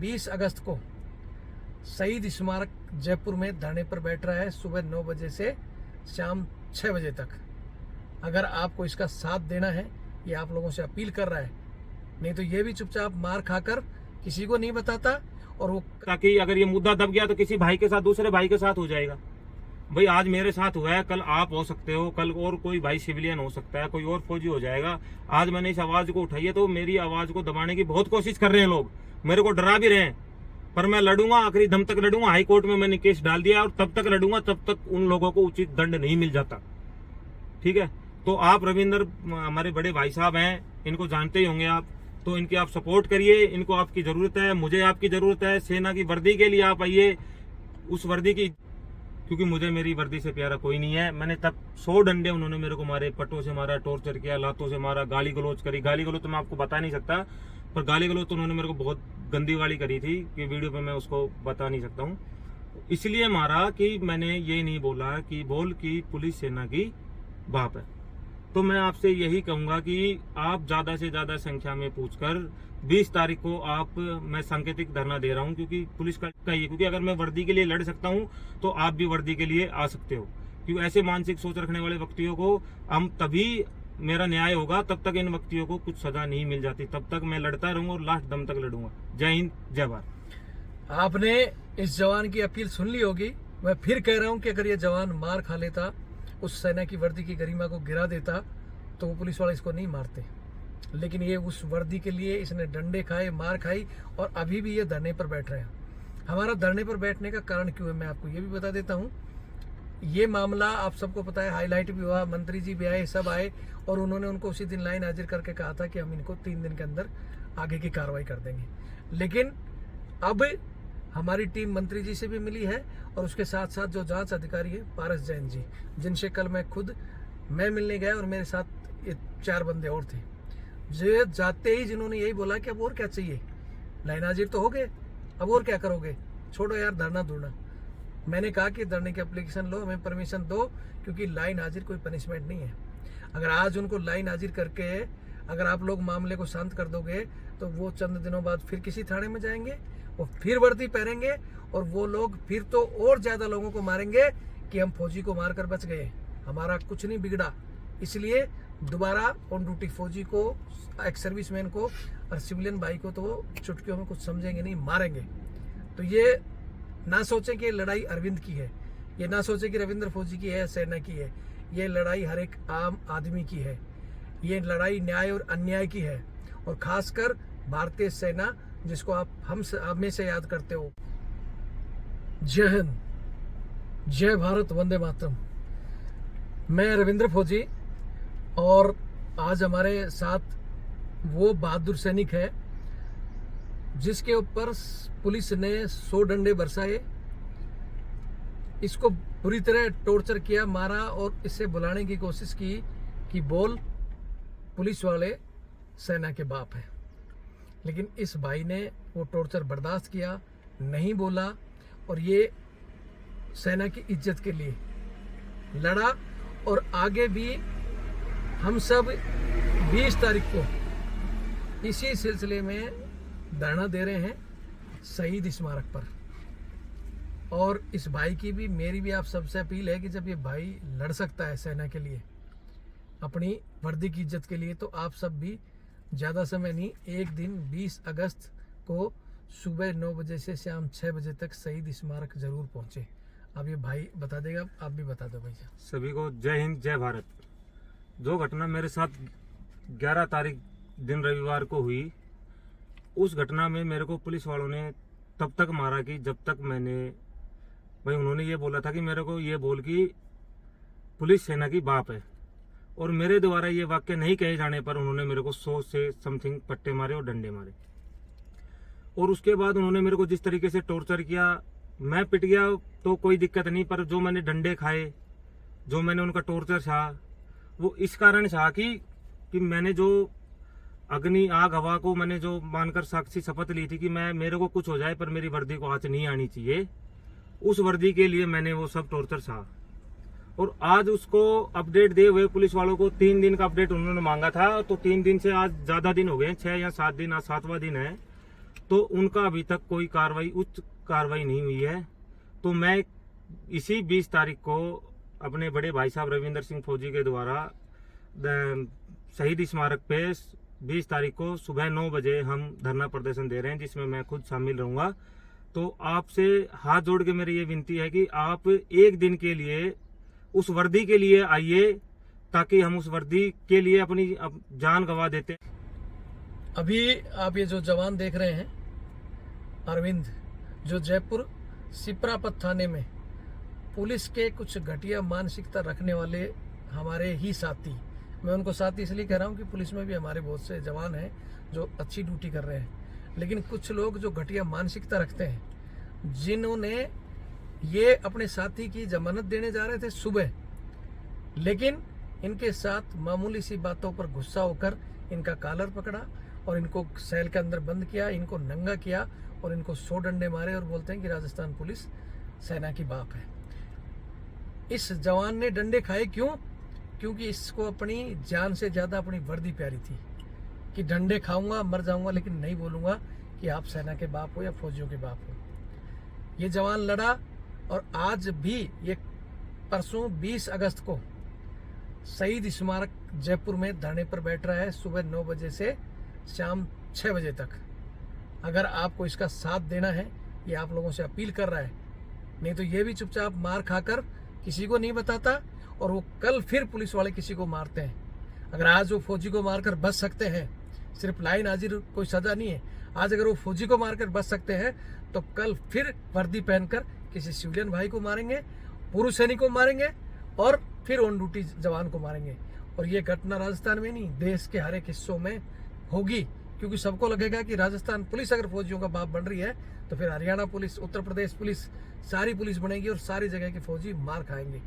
20 अगस्त को शहीद स्मारक जयपुर में धरने पर बैठ रहा है सुबह 9 बजे से शाम 6 बजे तक। अगर आपको इसका साथ देना है, ये आप लोगों से अपील कर रहा है, नहीं तो ये भी चुपचाप मार खाकर किसी को नहीं बताता और वो, ताकि अगर ये मुद्दा दब गया तो किसी भाई के साथ, दूसरे भाई के साथ हो जाएगा। भाई आज मेरे साथ हुआ है, कल आप हो सकते हो, कल और कोई भाई सिविलियन हो सकता है, कोई और फौजी हो जाएगा। आज मैंने इस आवाज को उठाई है तो मेरी आवाज को दबाने की बहुत कोशिश कर रहे हैं लोग, मेरे को डरा भी रहे हैं, पर मैं लड़ूंगा, आखिरी दम तक लड़ूंगा। हाई कोर्ट में मैंने केस डाल दिया और तब तक लड़ूंगा जब तक उन लोगों को उचित दंड नहीं मिल जाता। ठीक है, तो आप रविंद्र हमारे बड़े भाई साहब हैं, इनको जानते ही होंगे आप, तो इनकी आप सपोर्ट करिए, इनको आपकी जरूरत है, मुझे आपकी जरूरत है। सेना की वर्दी के लिए आप आइए, उस वर्दी की, क्योंकि मुझे मेरी वर्दी से प्यारा कोई नहीं है। मैंने तब 100 डंडे उन्होंने मेरे को मारे, पट्टों से मारा, टॉर्चर किया, लातों से मारा, गाली गलौज करी। गाली गलौज तो मैं आपको बता नहीं सकता, पर गाली गलौज तो उन्होंने मेरे को बहुत गंदी गाली करी थी कि वीडियो पे मैं उसको बता नहीं सकता हूँ। इसलिए मारा कि मैंने ये नहीं बोला कि बोल कि पुलिस सेना की बाप है। तो मैं आपसे यही कहूंगा कि आप ज्यादा से ज्यादा संख्या में पूछकर 20 तारीख को आप, मैं सांकेतिक धरना दे रहा हूं क्योंकि पुलिस का ही, क्योंकि अगर मैं वर्दी के लिए लड़ सकता हूं तो आप भी वर्दी के लिए आ सकते हो। क्योंकि ऐसे मानसिक सोच रखने वाले व्यक्तियों को हम तभी मेरा न्याय होगा, तब तक इन व्यक्तियों को कुछ सजा नहीं मिल जाती, तब तक मैं लड़ता रहूंगा और लास्ट दम तक लड़ूंगा। जय हिंद, जय भारत। आपने इस जवान की अपील सुन ली होगी। मैं फिर कह रहा हूं कि अगर ये जवान मार खा लेता, उस सेना की वर्दी की गरिमा को गिरा देता, तो वो पुलिस वाले इसको नहीं मारते। लेकिन ये उस वर्दी के लिए इसने डंडे खाए, मार खाई, और अभी भी ये धरने पर बैठ रहे हैं। हमारा धरने पर बैठने का कारण क्यों है, मैं आपको ये भी बता देता हूँ। ये मामला आप सबको पता है, हाईलाइट भी हुआ, मंत्री जी भी आए, सब आए, और उन्होंने उनको उसी दिन लाइन हाजिर करके कहा था कि हम इनको 3 दिन के अंदर आगे की कार्रवाई कर देंगे। लेकिन अब हमारी टीम मंत्री जी से भी मिली है, और उसके साथ साथ जो जांच अधिकारी है पारस जैन जी, जिनसे कल मैं मिलने गया, और मेरे साथ ये 4 बंदे और थे। जो जाते ही जिन्होंने यही बोला कि अब और क्या चाहिए, लाइन हाजिर तो हो गए, अब और क्या करोगे, छोड़ो यार धरना धुरना। मैंने कहा कि धरने की एप्लीकेशन लो, हमें परमिशन दो, क्योंकि लाइन हाजिर कोई पनिशमेंट नहीं है। अगर आज उनको लाइन हाजिर करके अगर आप लोग मामले को शांत कर दोगे, तो वो चंद दिनों बाद फिर किसी थाने में जाएंगे, वो फिर वर्दी पहनेंगे, और वो लोग फिर तो और ज्यादा लोगों को मारेंगे कि हम फौजी को मारकर बच गए, हमारा कुछ नहीं बिगड़ा। इसलिए दोबारा ऑन ड्यूटी फौजी को, एक्स सर्विसमैन को और सिविलियन भाई को तो वो चुटकियों में कुछ समझेंगे नहीं, मारेंगे। तो ये ना सोचें कि लड़ाई अरविंद की है, ये ना सोचें कि रविंद्र फौजी की है, सेना की है। ये लड़ाई हर एक आम आदमी की है, ये लड़ाई न्याय और अन्याय की है, और खासकर भारतीय सेना जिसको आप हम हमेशा याद करते हो। जय हिंद, जय भारत, वंदे मातरम। मैं रविंद्र फौजी, और आज हमारे साथ वो बहादुर सैनिक है जिसके ऊपर पुलिस ने 100 डंडे बरसाए, इसको बुरी तरह टॉर्चर किया, मारा, और इसे बुलाने की कोशिश की कि बोल पुलिस वाले सेना के बाप हैं। लेकिन इस भाई ने वो टॉर्चर बर्दाश्त किया, नहीं बोला, और ये सेना की इज्जत के लिए लड़ा। और आगे भी हम सब 20 तारीख को इसी सिलसिले में धरना दे रहे हैं शहीद स्मारक पर। और इस भाई की भी, मेरी भी आप सबसे अपील है कि जब ये भाई लड़ सकता है सेना के लिए, अपनी वर्दी की इज्जत के लिए, तो आप सब भी ज़्यादा समय नहीं, एक दिन 20 अगस्त को सुबह 9 बजे से शाम 6 बजे तक शहीद स्मारक जरूर पहुंचे। अब ये भाई बता देगा, आप भी बता दो भैया। सभी को जय हिंद, जय भारत। जो घटना मेरे साथ 11 तारीख दिन रविवार को हुई, उस घटना में मेरे को पुलिस वालों ने तब तक मारा कि जब तक भाई उन्होंने ये बोला था कि मेरे को ये बोल कि पुलिस सेना की बाप है, और मेरे द्वारा ये वाक्य नहीं कहे जाने पर उन्होंने मेरे को 100 से समथिंग पट्टे मारे और डंडे मारे। और उसके बाद उन्होंने मेरे को जिस तरीके से टॉर्चर किया, मैं पिट गया तो कोई दिक्कत नहीं, पर जो मैंने डंडे खाए, जो मैंने उनका टॉर्चर सहा, वो इस कारण सहा कि मैंने जो अग्नि आग हवा को मैंने जो मानकर साक्षी शपथ ली थी कि मेरे को कुछ हो जाए पर मेरी वर्दी को आंच नहीं आनी चाहिए, उस वर्दी के लिए मैंने वो सब टॉर्चर सहा। और आज उसको अपडेट दे हुए पुलिस वालों को 3 दिन का अपडेट उन्होंने मांगा था, तो 3 दिन से आज ज्यादा दिन हो गए, 6 या 7 दिन, आज 7वां दिन है। तो उनका अभी तक कोई कार्रवाई, उच्च कार्रवाई नहीं हुई है। तो मैं इसी 20 तारीख को अपने बड़े भाई साहब रविंदर सिंह फौजी के द्वारा शहीद स्मारक पे 20 तारीख को सुबह 9 बजे हम धरना प्रदर्शन दे रहे हैं, जिसमें मैं खुद शामिल रहूंगा। तो आपसे हाथ जोड़ के मेरी ये विनती है कि आप एक दिन के लिए उस वर्दी के लिए आइए, ताकि हम उस वर्दी के लिए अपनी जान गंवा देते हैं। अभी आप ये जो जवान देख रहे हैं अरविंद, जो जयपुर सिपरापत थाने में पुलिस के कुछ घटिया मानसिकता रखने वाले हमारे ही साथी, मैं उनको साथी इसलिए कह रहा हूँ कि पुलिस में भी हमारे बहुत से जवान हैं जो अच्छी ड्यूटी कर रहे हैं, लेकिन कुछ लोग जो घटिया मानसिकता रखते हैं, जिन्होंने ये अपने साथी की जमानत देने जा रहे थे सुबह, लेकिन इनके साथ मामूली सी बातों पर गुस्सा होकर इनका कॉलर पकड़ा और इनको सेल के अंदर बंद किया, इनको नंगा किया और इनको 100 डंडे मारे और बोलते हैं कि राजस्थान पुलिस सेना की बाप है। इस जवान ने डंडे खाए क्यों? क्योंकि इसको अपनी जान से ज्यादा अपनी वर्दी प्यारी थी कि डंडे खाऊंगा, मर जाऊंगा, लेकिन नहीं बोलूंगा कि आप सेना के बाप हो या फौजियों के बाप हो। ये जवान लड़ा और आज भी ये परसों 20 अगस्त को शहीद स्मारक जयपुर में धरने पर बैठ रहा है, सुबह 9 बजे से शाम 6 बजे तक। अगर आपको इसका साथ देना है, ये आप लोगों से अपील कर रहा है, नहीं तो ये भी चुपचाप मार खाकर किसी को नहीं बताता और वो कल फिर पुलिस वाले किसी को मारते हैं। अगर आज वो फौजी को मारकर बच सकते हैं, सिर्फ लाइन हाजिर कोई सजा नहीं है, आज अगर वो फौजी को मारकर बच सकते हैं तो कल फिर वर्दी पहनकर किसी सिविलियन भाई को मारेंगे, पुरुष सैनिक को मारेंगे और फिर ऑन ड्यूटी जवान को मारेंगे। और ये घटना राजस्थान में नहीं, देश के हर एक हिस्सों में होगी, क्योंकि सबको लगेगा कि राजस्थान पुलिस अगर फौजियों का बाप बन रही है तो फिर हरियाणा पुलिस, उत्तर प्रदेश पुलिस, सारी पुलिस बनेगी और सारी जगह के फौजी मार खाएंगे।